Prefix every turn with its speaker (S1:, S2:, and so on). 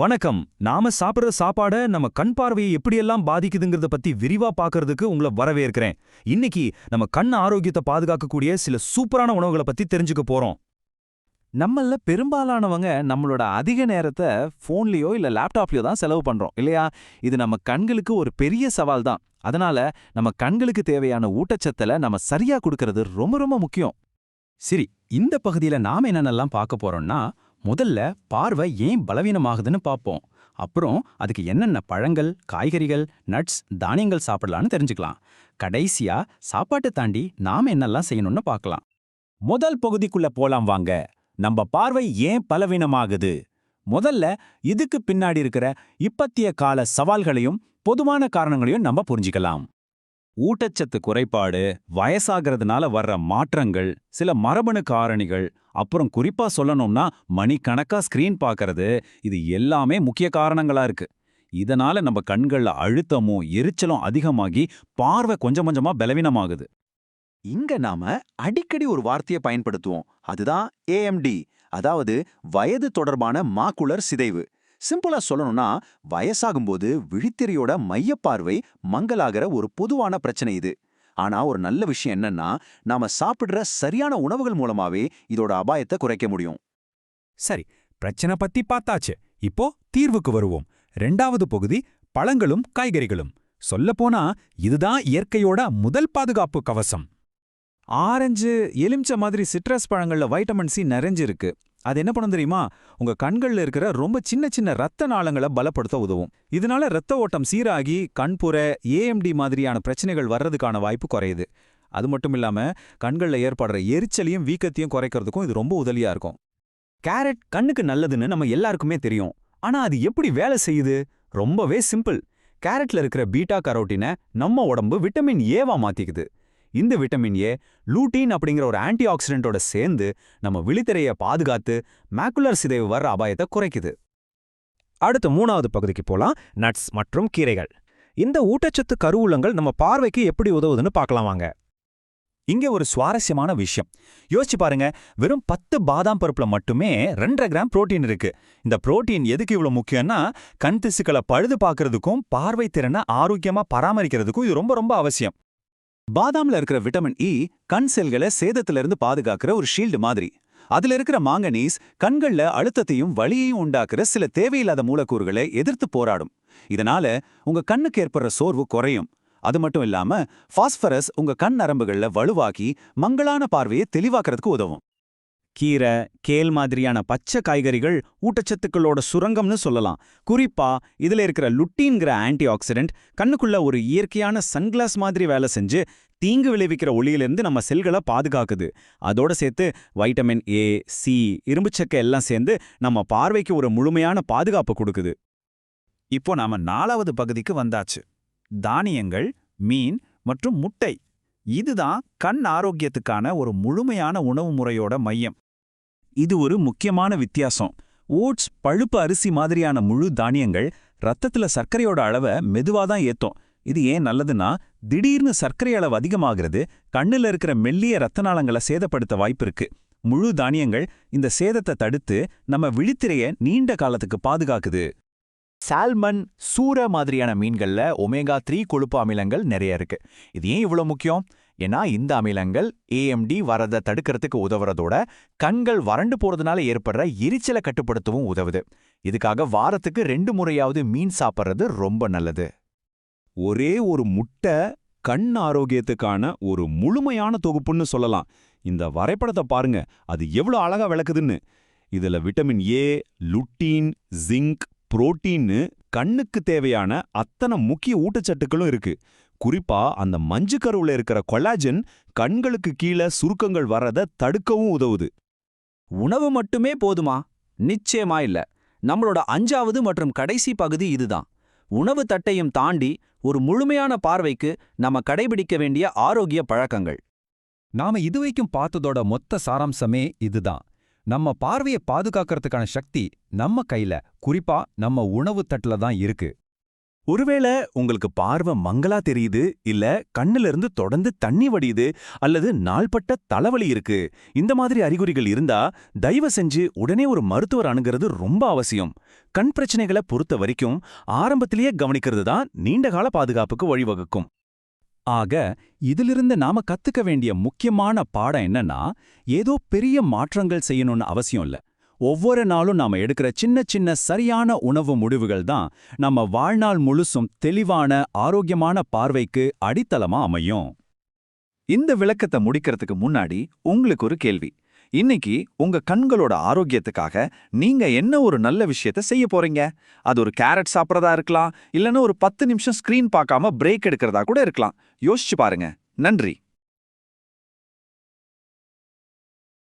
S1: வணக்கம். நாம சாப்பிடுற சாப்பாட நம்ம கண் பார்வையை எப்படியெல்லாம் பாதிக்குதுங்கிறத பத்தி விரிவா பார்க்கறதுக்கு உங்களை வரவேற்கிறேன். இன்னைக்கு நம்ம கண் ஆரோக்கியத்தை பாதுகாக்கக்கூடிய சில சூப்பரான உணவுகளை பத்தி தெரிஞ்சுக்க போறோம்.
S2: நம்மள பெரும்பாலானவங்க நம்மளோட அதிக நேரத்தை ஃபோன்லயோ இல்ல லேப்டாப்லயோ தான் செலவு பண்றோம் இல்லையா? இது நம்ம கண்களுக்கு ஒரு பெரிய சவால் தான். அதனால நம்ம கண்களுக்கு தேவையான ஊட்டச்சத்தல நம்ம சரியா கொடுக்கறது ரொம்ப ரொம்ப முக்கியம்.
S3: சரி, இந்த பகுதியில நாம என்னென்னலாம் பார்க்க போறோம்னா, முதல்ல பார்வை ஏன் பலவீனமாகுதுன்னு பார்ப்போம். அப்புறம் அதுக்கு என்னென்ன பழங்கள், காய்கறிகள், நட்ஸ், தானியங்கள் சாப்பிடலான்னு தெரிஞ்சுக்கலாம். கடைசியா சாப்பாட்டை தாண்டி நாம என்னெல்லாம் செய்யணும்னு பார்க்கலாம்.
S4: முதல் பகுதிக்குள்ள போலாம் வாங்க. நம்ம பார்வை ஏன் பலவீனமாகுது? முதல்ல இதுக்கு பின்னாடி இருக்கிற இப்பத்திய கால சவால்களையும் பொதுவான காரணங்களையும் நம்ம புரிஞ்சிக்கலாம். ஊட்டச்சத்து குறைபாடு, வயசாகிறதுனால வர்ற மாற்றங்கள், சில மரபணு காரணிகள், அப்புறம் குறிப்பா சொல்லணும்னா மணிக்கணக்கா ஸ்கிரீன் பார்க்கறது, இது எல்லாமே முக்கிய காரணங்களா இருக்கு. இதனால நம்ம கண்கள்ல அழுத்தமும் எரிச்சலும் அதிகமாகி பார்வை கொஞ்சம் கொஞ்சமா பலவீனமாகுது.
S2: இங்க நாம அடிக்கடி ஒரு வார்த்தையை பயன்படுத்துவோம். அதுதான் AMD, அதாவது வயது தொடர்பான மாக்குலர் சிதைவு. சிம்பிளா சொல்லணும்னா, வயசாகும்போது விழித்திரையோட மையப்பார்வை மங்கலாகிற ஒரு பொதுவான பிரச்சனை இது. ஆனா ஒரு நல்ல விஷயம் என்னன்னா, நாம சாப்பிடுற சரியான உணவுகள் மூலமாவே இதோட அபாயத்தை குறைக்க முடியும்.
S3: சரி, பிரச்சனை பத்தி பார்த்தாச்சு. இப்போ தீர்வுக்கு வருவோம். 2வது பகுதி பழங்களும் காய்கறிகளும். சொல்லப்போனா இதுதான் இயற்கையோட முதல் பாதுகாப்பு கவசம்.
S1: ஆரஞ்சு, எலுமிச்சை மாதிரி சிட்ரஸ் பழங்கள்ல வைட்டமின் சி நிறைஞ்சிருக்கு. அது என்ன பண்ணும் தெரியுமா? உங்க கண்கள்ல இருக்கிற ரொம்ப சின்ன சின்ன ரத்த நாளங்களை பலப்படுத்த உதவும். இதனால ரத்த ஓட்டம் சீராகி கண்புற AMD மாதிரியான பிரச்சனைகள் வர்றதுக்கான வாய்ப்பு குறையுது. அது மட்டும் இல்லாம கண்கள்ல ஏற்படுற எரிச்சலையும் வீக்கத்தையும் குறைக்கிறதுக்கும் இது ரொம்ப உதவியா இருக்கும். கேரட் கண்ணுக்கு நல்லதுன்னு நம்ம எல்லாருக்குமே தெரியும். ஆனா அது எப்படி வேலை செய்யுது? ரொம்பவே சிம்பிள். கேரட்ல இருக்கிற பீட்டா கரோட்டினை நம்ம உடம்பு விட்டமின் ஏவா மாத்திக்குது. இந்த விட்டமின் ஏ லூட்டீன் அப்படிங்கிற ஒரு ஆன்டி ஆக்சிடென்ட்டோட சேர்ந்து நம்ம விழித்திரையை பாதுகாத்து மேக்குலர் சிதைவு வர்ற அபாயத்தை குறைக்குது.
S5: அடுத்து 3வது பகுதிக்கு போலாம். நட்ஸ் மற்றும் கீரைகள். இந்த ஊட்டச்சத்து கருவூலங்கள் நம்ம பார்வைக்கு எப்படி உதவுதுன்னு பார்க்கலாம் வாங்க.
S1: இங்க ஒரு சுவாரஸ்யமான விஷயம் யோசிச்சு பாருங்க. வெறும் 10 பாதாம் பருப்புல மட்டுமே 2.5 கிராம் புரோட்டீன் இருக்கு. இந்த புரோட்டீன் எதுக்கு இவ்வளவு முக்கியம்னா, கண் திசுக்களை பழுது பார்க்கறதுக்கும் பார்வை திறனை ஆரோக்கியமா பராமரிக்கிறதுக்கும் இது ரொம்ப ரொம்ப அவசியம்.
S2: பாதாம்ல இருக்கிற விட்டமின் இ கண் செல்களை சேதத்திலிருந்து பாதுகாக்கிற ஒரு ஷீல்டு மாதிரி. அதுல இருக்கிற மாங்கனீஸ் கண்கள்ல அழுத்தத்தையும் வலியையும் உண்டாக்குற சில தேவையில்லாத மூலக்கூறுகளை எதிர்த்து போராடும். இதனால உங்க கண்ணுக்கு ஏற்படுற சோர்வு குறையும். அது மட்டும் இல்லாம பாஸ்பரஸ் உங்க கண் நரம்புகள்ல வலுவாக்கி மங்கலான பார்வையை தெளிவாக்குறதுக்கு உதவும்.
S4: கீரை, கேல் மாதிரியான பச்சை காய்கறிகள் ஊட்டச்சத்துக்களோட சுரங்கம்னு சொல்லலாம். குறிப்பா இதுல இருக்கிற லுட்டீன்கிற ஆன்டி ஆக்சிடென்ட் கண்ணுக்குள்ள ஒரு இயற்கையான சன்கிளாஸ் மாதிரி வேலை செஞ்சு தீங்கு விளைவிக்கிற ஒளியிலிருந்து நம்ம செல்களை பாதுகாக்குது. அதோட சேர்த்து வைட்டமின் ஏ, சி, இரும்புச்சக்கை எல்லாம் சேர்ந்து நம்ம பார்வைக்கு ஒரு முழுமையான பாதுகாப்பு கொடுக்குது. இப்போ நாம 4வது பகுதிக்கு வந்தாச்சு. தானியங்கள், மீன் மற்றும் முட்டை. இதுதான் கண் ஆரோக்கியத்துக்கான ஒரு முழுமையான உணவு முறையோட மையம். இது ஒரு முக்கியமான வித்தியாசம். ஓட்ஸ், பழுப்பு அரிசி மாதிரியான முழு தானியங்கள் ரத்தத்துல சர்க்கரையோட அளவை மெதுவாதான் ஏத்தும். இது ஏன் நல்லதுன்னா, திடீர்னு சர்க்கரை அளவு அதிகமாகிறது கண்ணுல இருக்கிற மெல்லிய ரத்த நாளங்களை சேதப்படுத்த வாய்ப்பு இருக்கு. முழு தானியங்கள் இந்த சேதத்தை தடுத்து நம்ம விழித்திரைய நீண்ட காலத்துக்கு பாதுகாக்குது.
S2: சால்மன், சூரை மாதிரியான மீன்கள்ல ஒமேகா 3 கொழுப்பு அமிலங்கள் நிறைய இருக்கு. இது ஏன் இவ்வளவு முக்கியம்? ஏன்னா இந்த அமிலங்கள் AMD வரதை தடுக்கிறதுக்கு உதவுறதோட கண்கள் வறண்டு போறதுனால ஏற்படுற எரிச்சலை கட்டுப்படுத்தவும் உதவுது. இதுக்காக வாரத்துக்கு 2 முறையாவது மீன் சாப்பிட்றது ரொம்ப நல்லது.
S1: ஒரே ஒரு முட்டை கண் ஆரோக்கியத்துக்கான ஒரு முழுமையான தொகுப்புன்னு சொல்லலாம். இந்த வரைபடத்தை பாருங்க, அது எவ்வளவு அழகா விளக்குதுன்னு. இதுல விட்டமின் ஏ, லுட்டீன், ஜிங்க், புரோட்டீன்னு கண்ணுக்கு தேவையான அத்தனை முக்கிய ஊட்டச்சத்துக்களும் இருக்கு. குறிப்பா அந்த மஞ்சு கருவுல இருக்கிற கொலாஜன் கண்களுக்கு கீழே சுருக்கங்கள் வர்றதை தடுக்கவும் உதவுது.
S2: உணவு மட்டுமே போதுமா? நிச்சயமா இல்ல. நம்மளோட 5வது மற்றும் கடைசி பகுதி இதுதான். உணவு தட்டையும் தாண்டி ஒரு முழுமையான பார்வைக்கு நம்ம கடைபிடிக்க வேண்டிய ஆரோக்கிய பழக்கங்கள்.
S3: நாம இதுவரைக்கும் பார்த்ததோட மொத்த சாராம்சமே இதுதான். நம்ம பார்வையை பாதுகாக்கிறதுக்கான சக்தி நம்ம கையில, குறிப்பா நம்ம உணவு தட்டுல தான் இருக்கு.
S6: ஒருவேளை உங்களுக்கு பார்வை மங்கலா தெரியுது, இல்ல கண்ணுல இருந்து தொடர்ந்து தண்ணி வடியுது, அல்லது நாள்பட்ட தலைவலி இருக்கு, இந்த மாதிரி அறிகுறிகள் இருந்தா தயவு செஞ்சு உடனே ஒரு மருத்துவர் அணுகிறது ரொம்ப அவசியம். கண் பிரச்சனைகளை பொறுத்த வரைக்கும் ஆரம்பத்திலேயே கவனிக்கிறது தான் நீண்டகால பாதுகாப்புக்கு வழிவகுக்கும்.
S3: ஆக இதிலிருந்து நாம கத்துக்க வேண்டிய முக்கியமான பாடம் என்னன்னா, ஏதோ பெரிய மாற்றங்கள் செய்யணும்னு அவசியம் இல்ல. ஒவ்வொரு நாளும் நாம எடுக்கிற சின்ன சின்ன சரியான உணவு முடிவுகள் தான் நம்ம வாழ்நாள் முழுசும் தெளிவான ஆரோக்கியமான பார்வைக்கு அடித்தளமா அமையும்.
S2: இந்த விளக்கத்தை முடிக்கிறதுக்கு முன்னாடி உங்களுக்கு ஒரு கேள்வி. இன்னைக்கு உங்க கண்களோட ஆரோக்கியத்துக்காக நீங்க என்ன ஒரு நல்ல விஷயத்த செய்ய போறீங்க? அது ஒரு கேரட் சாப்பிட்றதா இருக்கலாம், இல்லைன்னா ஒரு 10 நிமிஷம் ஸ்கிரீன் பார்க்காம பிரேக் எடுக்கிறதா கூட இருக்கலாம். யோசிச்சு பாருங்க. நன்றி.